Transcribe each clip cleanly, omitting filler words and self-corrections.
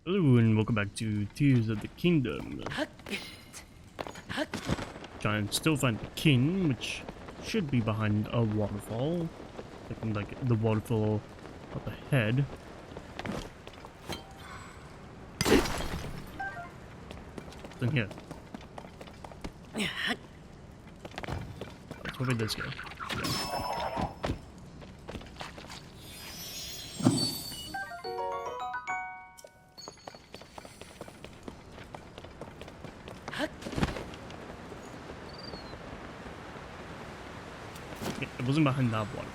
Hello and welcome back to Tears of the Kingdom. Trying to still find the king, which should be behind a waterfall. Looking like the waterfall up ahead. What's in here? Let's hope it does go. Yeah. It wasn't behind that waterfall.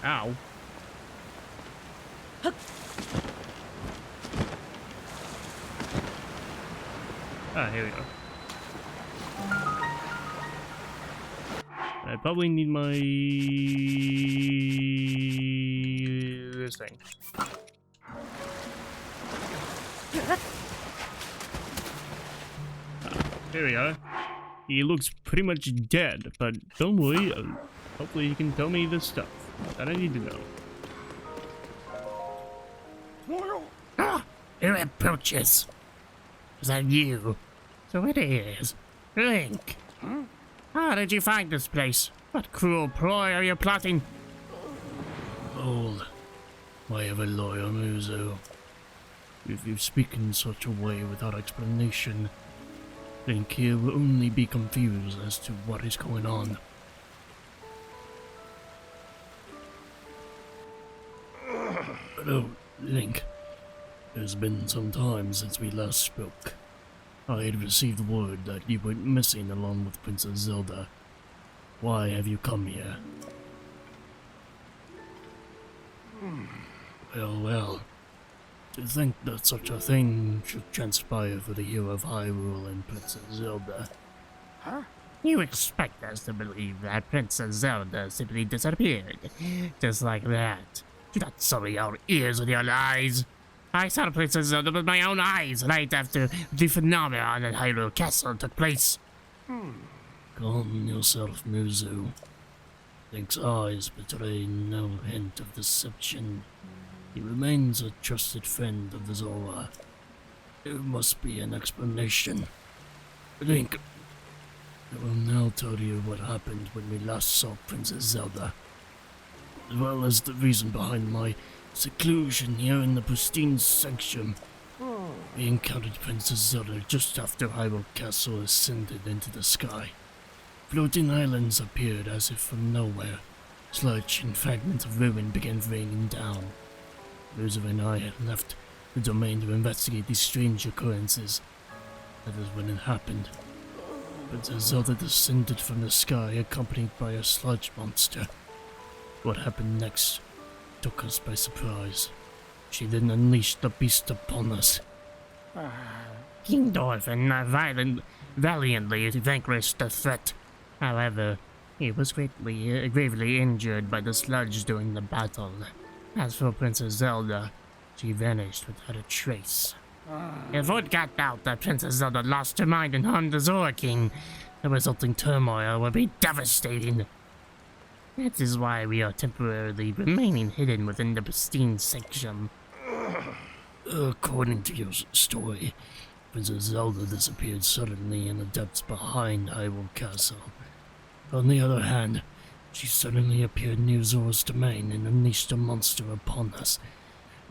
Ow. Ah, here we go. I probably need my... this thing. Here we go. He looks pretty much dead, but don't worry. Hopefully he can tell me the stuff that I need to know. Ah, here approaches. Is that you? So it is. Link. How did you find this place? What cruel ploy are you plotting? Behold, my ever loyal Muzo. If you speak in such a way without explanation, Link here will only be confused as to what is going on. But oh, Link, it has been some time since we last spoke. I had received word that you went missing along with Princess Zelda. Why have you come here? Well, to think that such a thing should transpire for the hero of Hyrule and Princess Zelda. Huh? You expect us to believe that Princess Zelda simply disappeared, just like that. Do not sully our ears with your lies. I saw Princess Zelda with my own eyes right after the phenomenon at Hyrule Castle took place. Calm yourself, Muzu. Link's eyes betray no hint of deception. He remains a trusted friend of the Zora. There must be an explanation. Link, I will now tell you what happened when we last saw Princess Zelda, as well as the reason behind my seclusion here in the pristine sanctum. We encountered Princess Zelda just after Hyrule Castle ascended into the sky. Floating islands appeared as if from nowhere. Sludge and fragments of ruin began raining down. Muzo and I had left the domain to investigate these strange occurrences. That is when it happened. Princess Zelda descended from the sky accompanied by a sludge monster. What happened next took us by surprise. She then unleashed the beast upon us. King Dorphin valiantly vanquished the threat. However, he was gravely injured by the sludge during the battle. As for Princess Zelda, she vanished without a trace. If word got out that Princess Zelda lost her mind and harmed the Zora King, the resulting turmoil would be devastating. That is why we are temporarily remaining hidden within the pristine sanctum. According to your story, Princess Zelda disappeared suddenly in the depths behind Hyrule Castle. On the other hand, she suddenly appeared near Zora's domain and unleashed a monster upon us.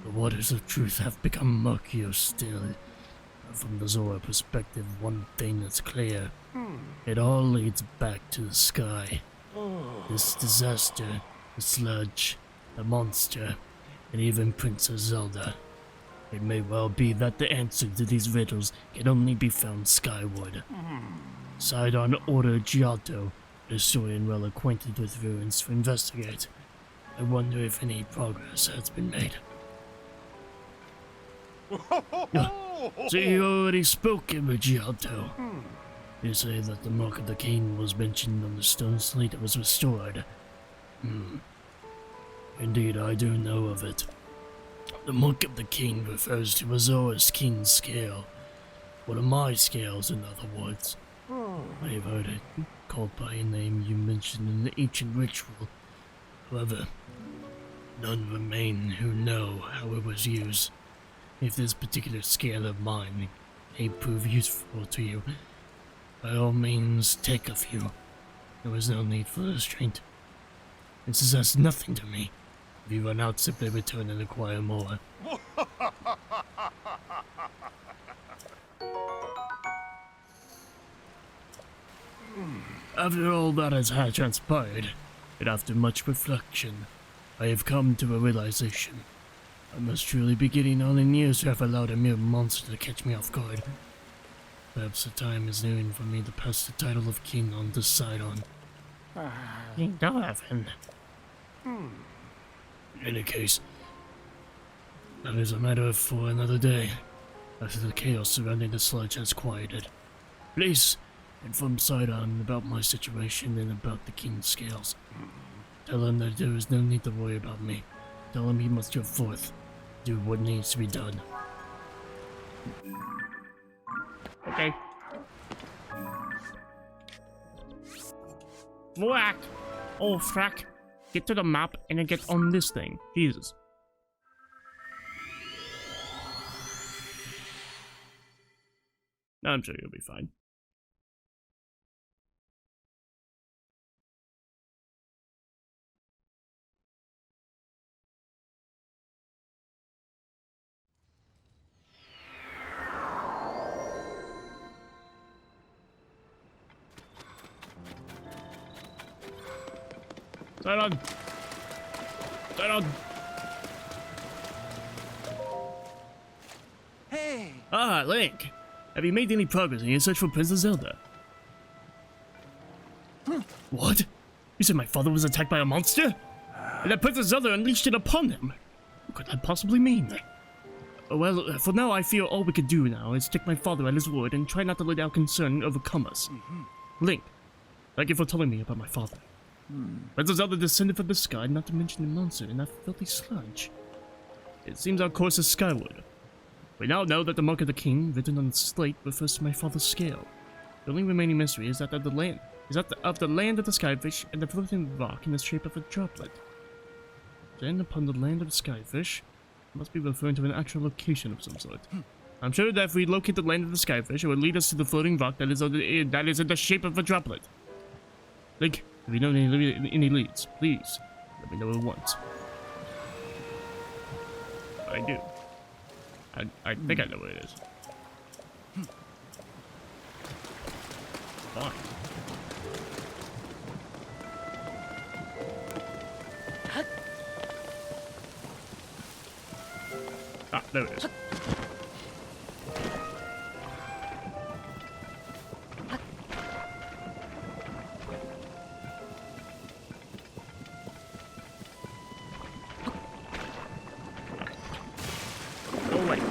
The waters of truth have become murkier still. From the Zora perspective, one thing is clear. It all leads back to the sky. This disaster, the sludge, the monster, and even Princess Zelda. It may well be that the answer to these riddles can only be found skyward. Sidon ordered Giotto, a historian well acquainted with ruins, to investigate. I wonder if any progress has been made. So you already spoken with Giotto. You say that the mark of the king was mentioned on the stone slate that was restored. Indeed, I do know of it. The mark of the king refers to Azora's king's scale. One of my scales, in other words. I have heard it called by a name you mentioned in the ancient ritual. However, none remain who know how it was used. If this particular scale of mine may prove useful to you, by all means take a few. There is no need for restraint. This is as nothing to me. If you run out, simply return and acquire more. After all that has transpired, and after much reflection, I have come to a realization. I must truly be getting on in years to have allowed a mere monster to catch me off guard. Perhaps the time is nearing for me to pass the title of king on to Sidon. King Dolphin. In any case, that is a matter for another day, after the chaos surrounding the sludge has quieted. Please, inform Sidon about my situation and about the king's scales. Tell him that there is no need to worry about me. Tell him he must go forth, do what needs to be done. Okay. Whack! Oh, frack. Get to the map and then get on this thing. Jesus. I'm sure you'll be fine. Sidon! Sidon! Hey! Ah, Link! Have you made any progress in your search for Princess Zelda? What? You said my father was attacked by a monster? And that Princess Zelda unleashed it upon him? What could that possibly mean? Well, for now I feel all we could do now is take my father at his word and try not to let our concern overcome us. Link, thank you for telling me about my father. Princess Zelda descended from the sky, not to mention the monster in that filthy sludge. It seems our course is skyward. We now know that the mark of the king, written on the slate, refers to my father's scale. The only remaining mystery is that of the land of the skyfish and the floating rock in the shape of a droplet. Then, upon the land of the skyfish, it must be referring to an actual location of some sort. I'm sure that if we locate the land of the skyfish, it will lead us to the floating rock that is in the shape of a droplet. Link, if you know any leads, please let me know at once. I do. I think I know what it is. Fine. Ah, there it is. Oh, wait.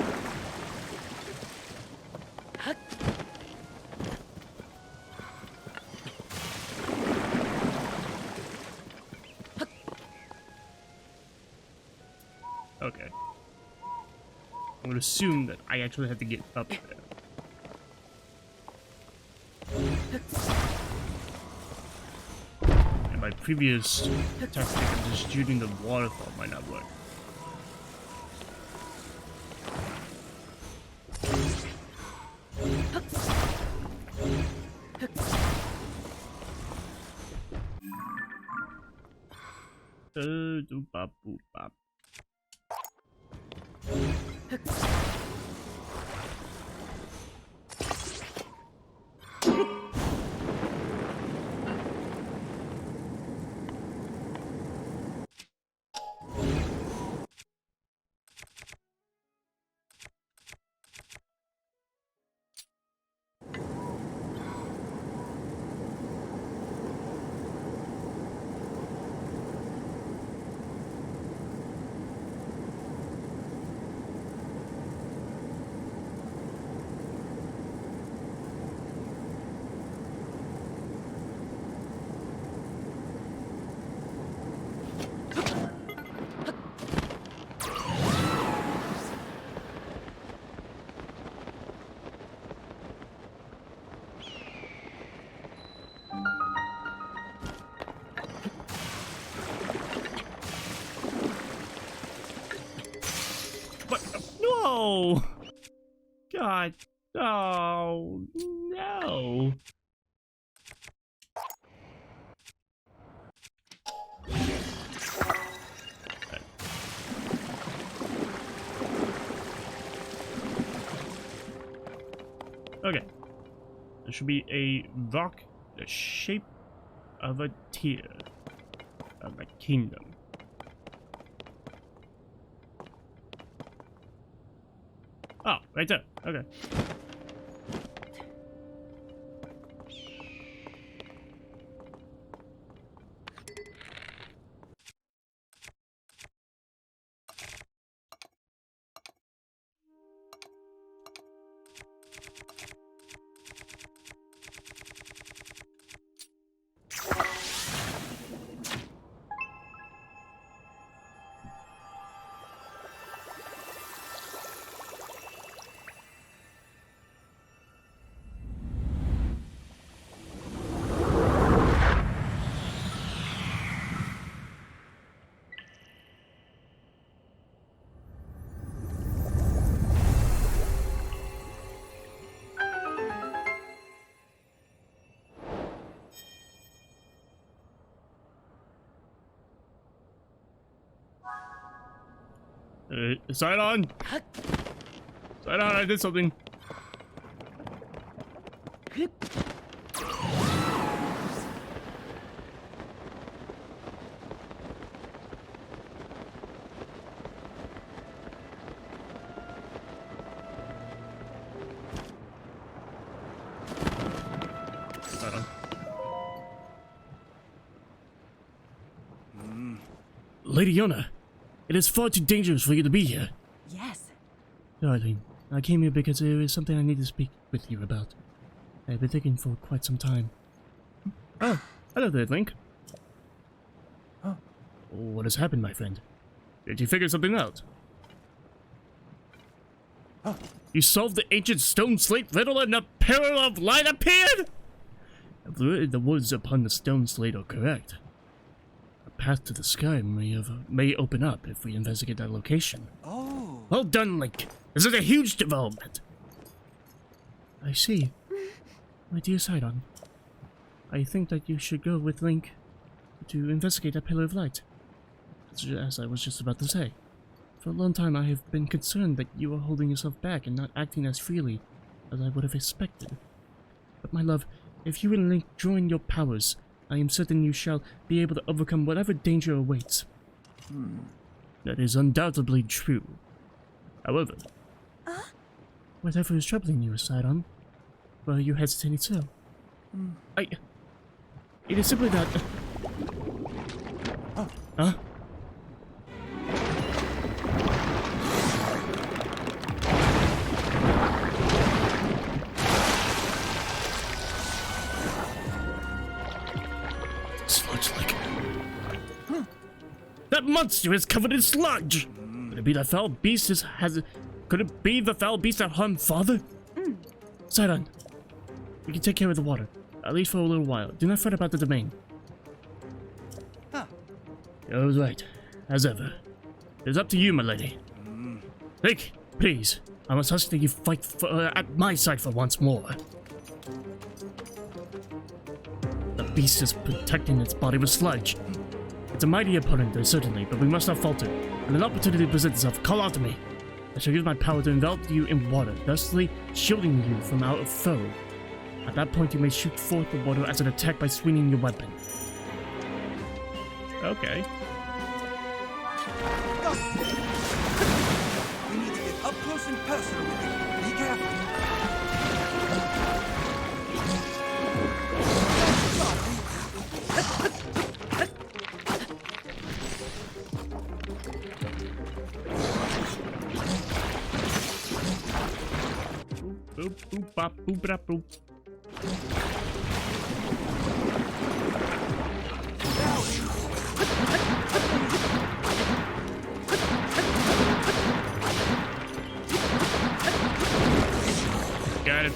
Okay. I would assume that I actually have to get up there. And my previous tactic of just shooting the waterfall might not work. Doop bop boop bop. no! God, oh no! Okay. There should be a rock the shape of a tear of a kingdom. Oh, right there. Okay. Sidon! Sidon, I did something. Sidon. Lady Yona, it is far too dangerous for you to be here. Yes. Darling, I came here because there is something I need to speak with you about. I have been thinking for quite some time. Oh, hello there, Link. Oh. What has happened, my friend? Did you figure something out? Oh. You solved the ancient stone slate riddle and a pillar of light appeared? The words upon the stone slate are correct. A path to the sky may open up if we investigate that location. Oh. Well done, Link. This is a huge development. I see. My dear Sidon, I think that you should go with Link to investigate that pillar of light. As I was just about to say. For a long time I have been concerned that you are holding yourself back and not acting as freely as I would have expected. But my love, if you and Link join your powers, I am certain you shall be able to overcome whatever danger awaits. That is undoubtedly true. However, whatever is troubling you, Sidon? Why are you hesitating so? It is simply that... Huh? Sludge-like. That monster is covered in sludge! Could it be that foul beast Could it be the foul beast that harmed Father? Sidon, we can take care of the water, at least for a little while. Do not fret about the domain. You're right, as ever. It is up to you, my lady. Link, please, I must ask that you fight at my side for once more. The beast is protecting its body with sludge. It's a mighty opponent, certainly, but we must not falter. When an opportunity presents itself, call out to me. I shall use my power to envelop you in water, thusly shielding you from our foe. At that point, you may shoot forth the water as an attack by swinging your weapon. Okay. We need to get up close and personal with it. Be careful. Boop, boop, bop, boop, bop, boop. Got it.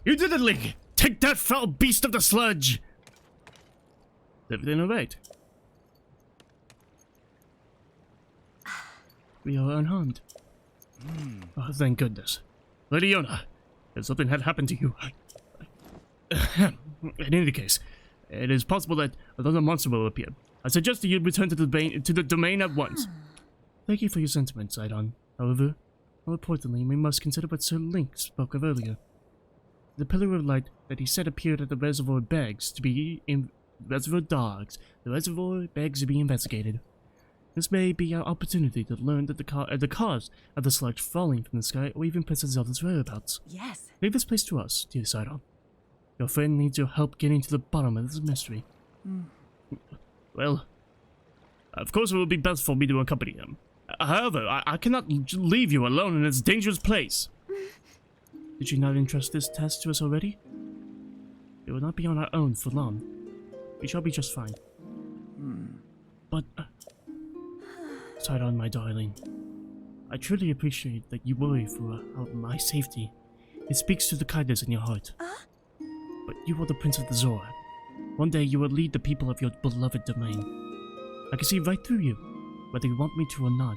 You did it, Link! Take that, foul beast of the sludge! Is everything alright? We are unharmed. Oh, thank goodness. Lady Yona, if something had happened to you... In any case, it is possible that another monster will appear. I suggest that you return to the domain at once. Thank you for your sentiments, Sidon. However, more importantly, we must consider what Sir Link spoke of earlier. The pillar of light that he said appeared at the reservoir begs to be reservoir dogs. The reservoir begs to be investigated. This may be our opportunity to learn that the cause of the sludge falling from the sky, or even Princess Zelda's whereabouts. Yes. Leave this place to us, dear Sidon. Your friend needs your help getting to the bottom of this mystery. Well, of course it would be best for me to accompany him. However, I cannot leave you alone in this dangerous place. Did you not entrust this task to us already? We will not be on our own for long. We shall be just fine. But, Sidon, my darling, I truly appreciate that you worry for my safety. It speaks to the kindness in your heart. But you are the Prince of the Zora. One day you will lead the people of your beloved domain. I can see right through you. Whether you want me to or not,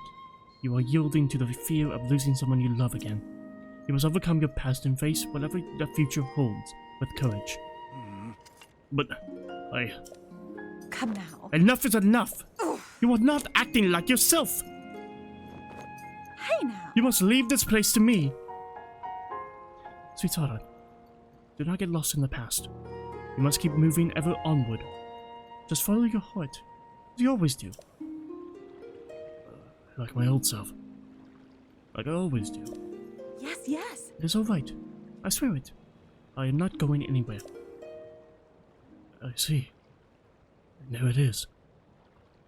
you are yielding to the fear of losing someone you love again. You must overcome your past and face whatever the future holds with courage. But, Come now. enough is enough! You are not acting like yourself! Hey now. You must leave this place to me! Sweetheart, do not get lost in the past. You must keep moving ever onward. Just follow your heart, as you always do. Like my old self. Like I always do. Yes, yes. It is alright. I swear it. I am not going anywhere. I see. And there it is.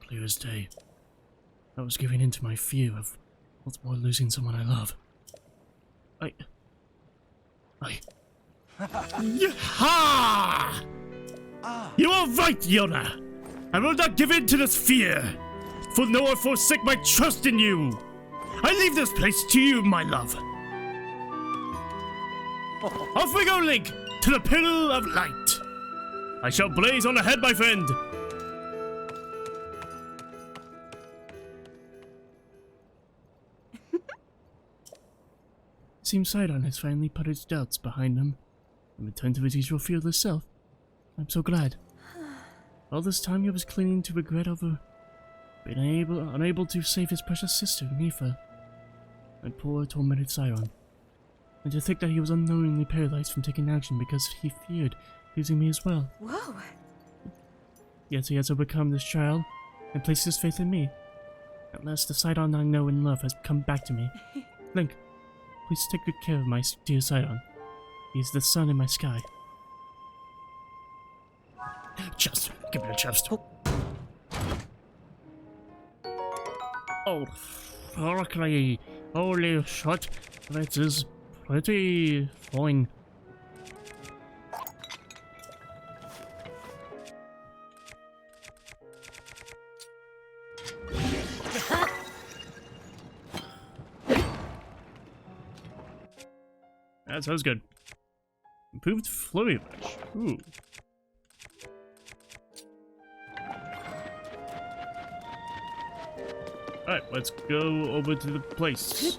Clear as day. I was giving in to my fear of once more losing someone I love. Yaha! You are right, Yona! I will not give in to this fear, for no one forsake my trust in you! I leave this place to you, my love! Off we go, Link, to the Pillar of Light! I shall blaze on ahead, my friend! Seems Sidon has finally put his doubts behind him and returned to his usual fearless self. I'm so glad. All this time he was clinging to regret over being unable to save his precious sister, Nifa. And poor tormented Sidon. And to think that he was unknowingly paralyzed from taking action because he feared losing me as well. Whoa. Yet he has overcome this trial and placed his faith in me. At last the Sidon I know and love has come back to me. Link, please take good care of my dear Sidon. He is the sun in my sky. Chest. Give me a chest. Oh, frankly, holy shit. That is pretty fine. That sounds good. Improved flurry rush. Ooh. Alright, let's go over to the place.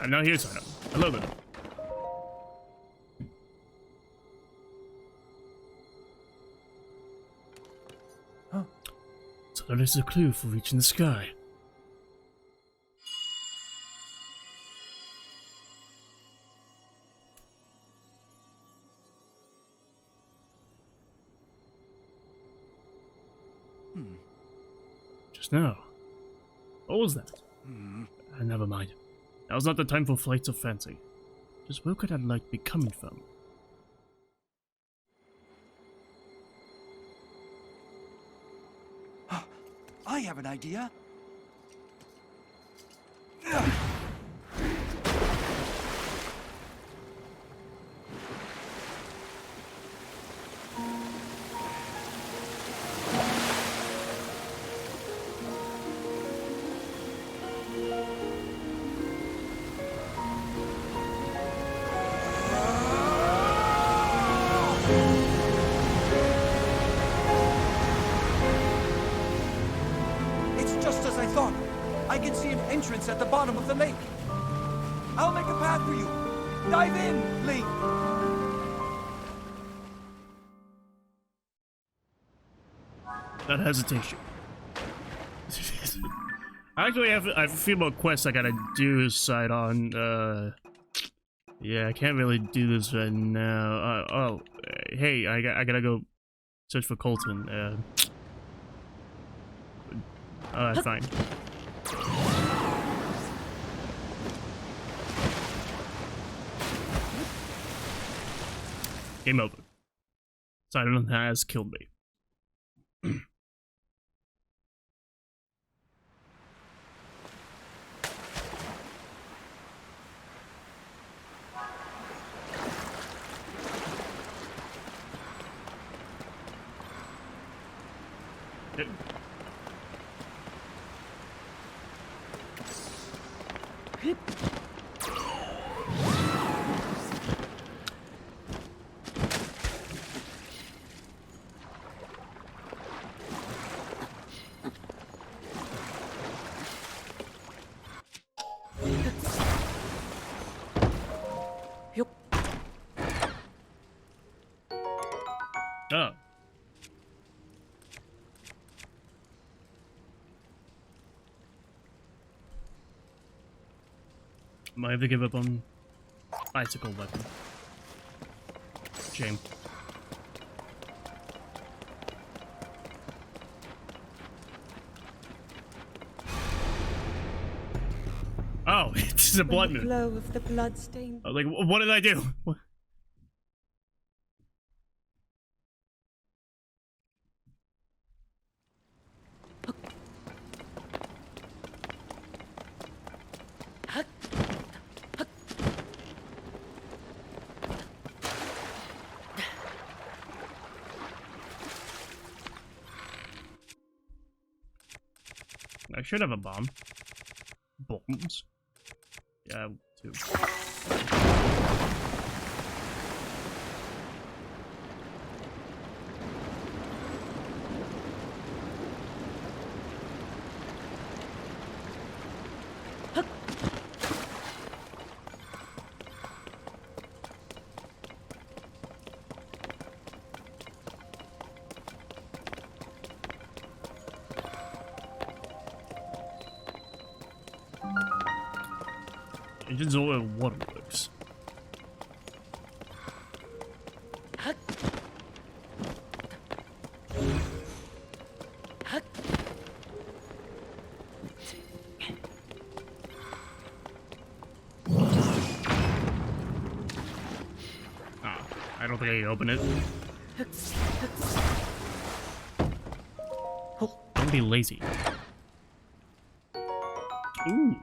And now here's Sidon. Hello there. That is a clue for reaching the sky. Just now. What was that? Never mind. Now's not the time for flights of fancy. Just where could that light be coming from? I have an idea. I can see an entrance at the bottom of the lake. I'll make a path for you. Dive in, Link. Not hesitation. Actually, I have a few more quests I gotta do side on. Yeah, I can't really do this right now. Hey, I gotta go search for Colton. Alright, fine. Game over. Sidon has killed me. Oh. Might have to give up on icicle weapon. Shame. Oh, it's a blood moon. Flow of the blood stain. Like, what did I do? What? I should have a bomb. Bombs? Yeah, two. Engines oil waterworks. I don't think I can open it. Don't be lazy. Ooh.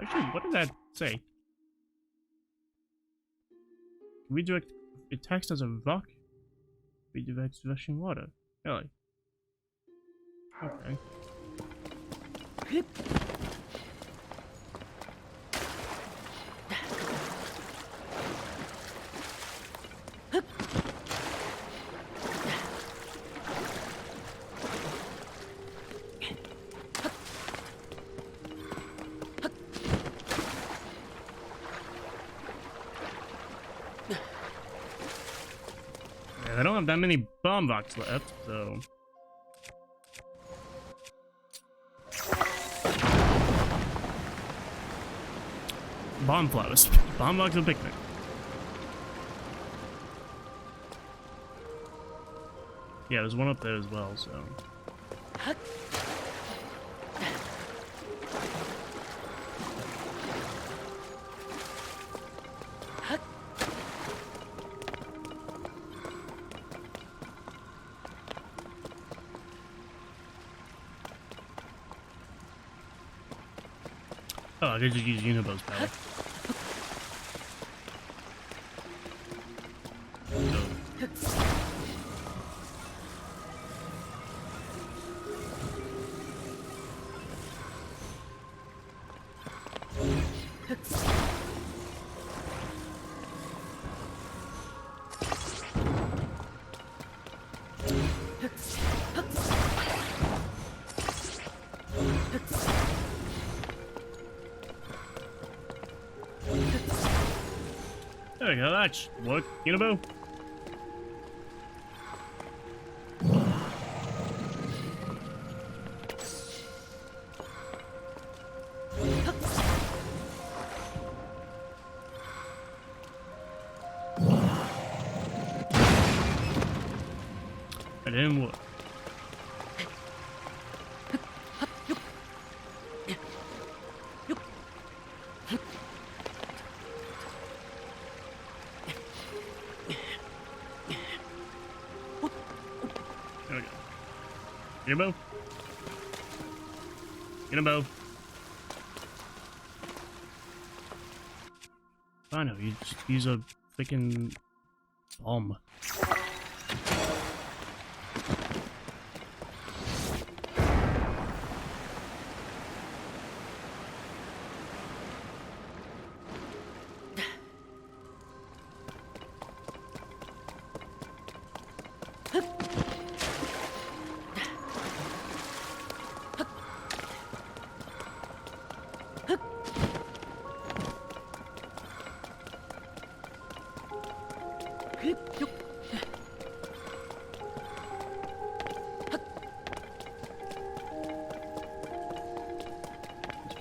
Actually, what did that say? Redirect it text as a rock? Redirect rushing water. Really? Okay. I don't have that many bomb rocks left, so... Bomb flowers. Bomb rocks and picnic. Yeah, there's one up there as well, so... Oh, I could just use Unibo's power. There we go, that should work. Unibo? That didn't work. There we go. Unibo? Unibo? I know, you just use a freaking bomb.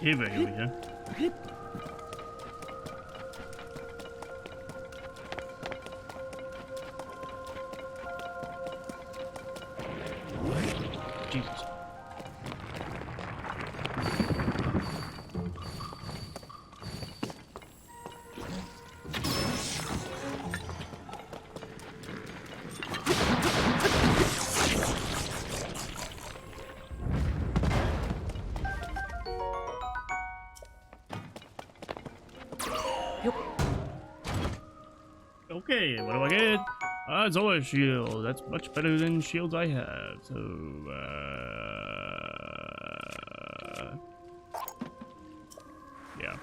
Here we go. Jesus. Okay, what do I get? It's always shield. That's much better than shields I have. So, yeah.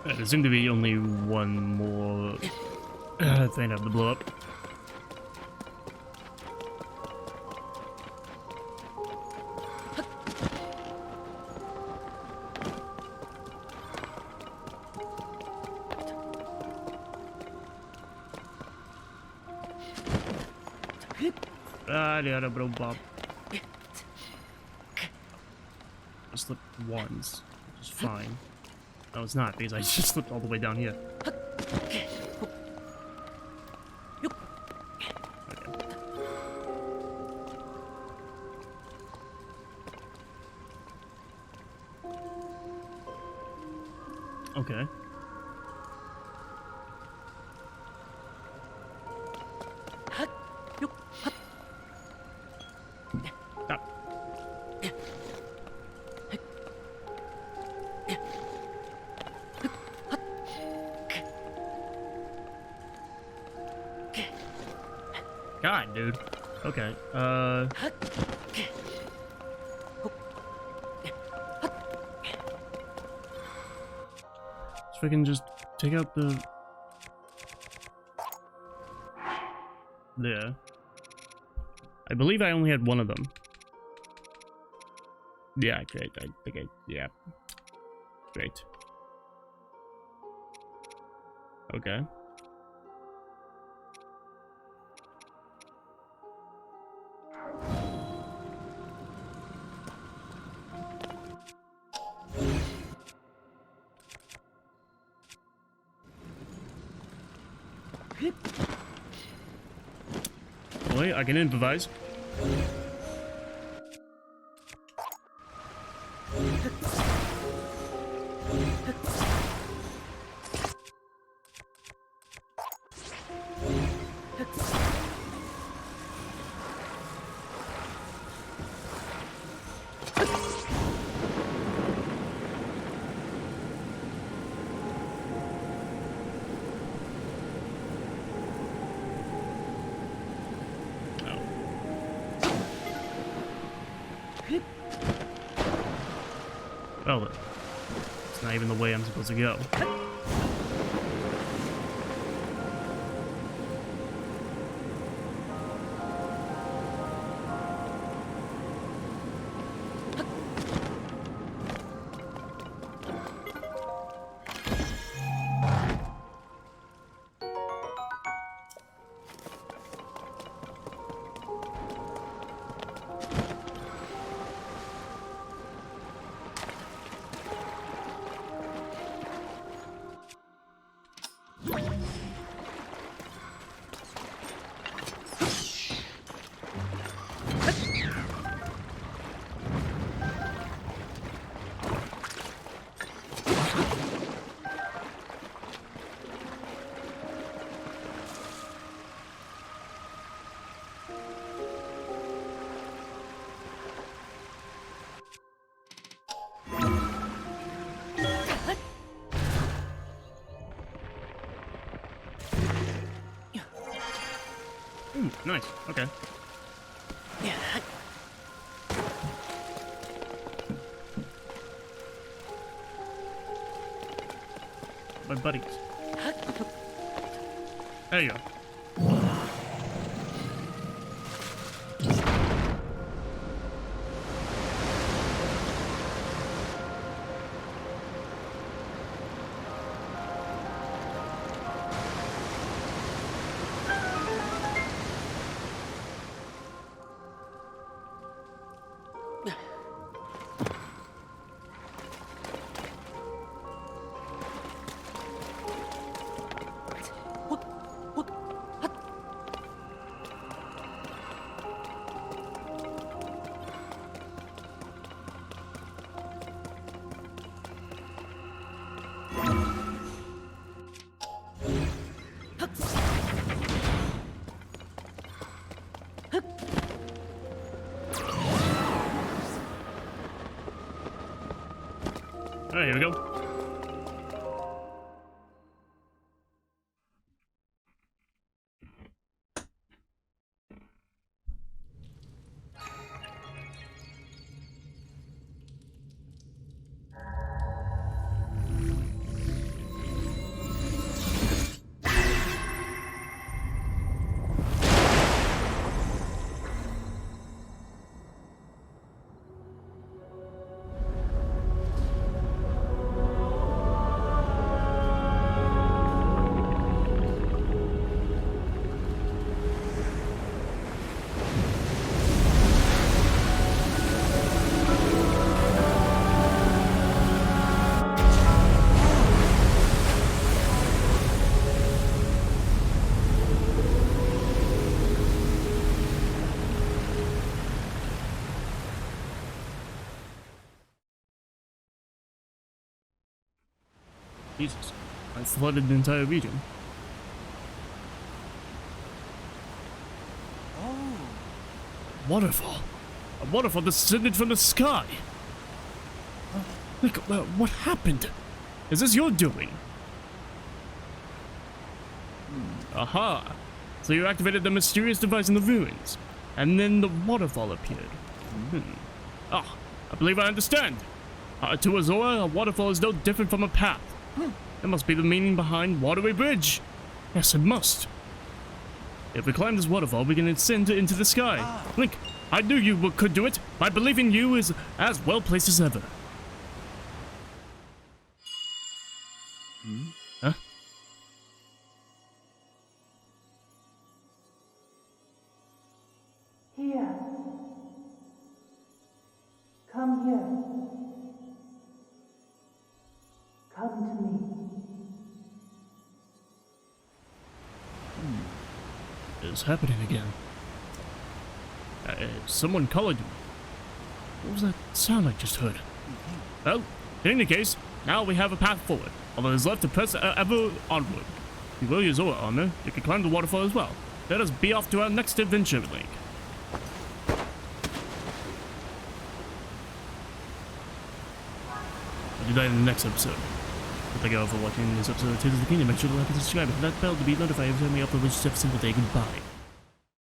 There seemed to be only one more thing I have to blow up. The other bro Bob. I slipped once, which is fine. No, it's not, because I just slipped all the way down here. Okay. Stop. dude. Okay, if we can just take out the... There. I believe I only had one of them. Yeah, great. I think yeah. Great. Okay. Wait, I can improvise. Well, it's not even the way I'm supposed to go. Ooh, nice. Okay. My buddies. There you go. Alright, here we go. Jesus, I flooded the entire region. Oh. Waterfall. A waterfall descended from the sky. Nick, what happened? Is this your doing? Aha. So you activated the mysterious device in the ruins, and then the waterfall appeared. Ah, I believe I understand. To Azora, a waterfall is no different from a path. That must be the meaning behind Waterway Bridge. Yes, it must. If we climb this waterfall, we can ascend into the sky. Link, I knew you could do it. My belief in you is as well placed as ever. Huh? Here. Come here. Come to me. It's happening again. Someone colored me. What was that sound I just heard? Well, in any case, now we have a path forward. Although it is left to press ever onward. If you will use Zora armor, you can climb the waterfall as well. Let us be off to our next adventure, Link. I'll do that in the next episode. Thank you all for watching this episode of Tears of the Kingdom. Make sure to like and subscribe and hit that bell to be notified every time we upload a new episode. Goodbye.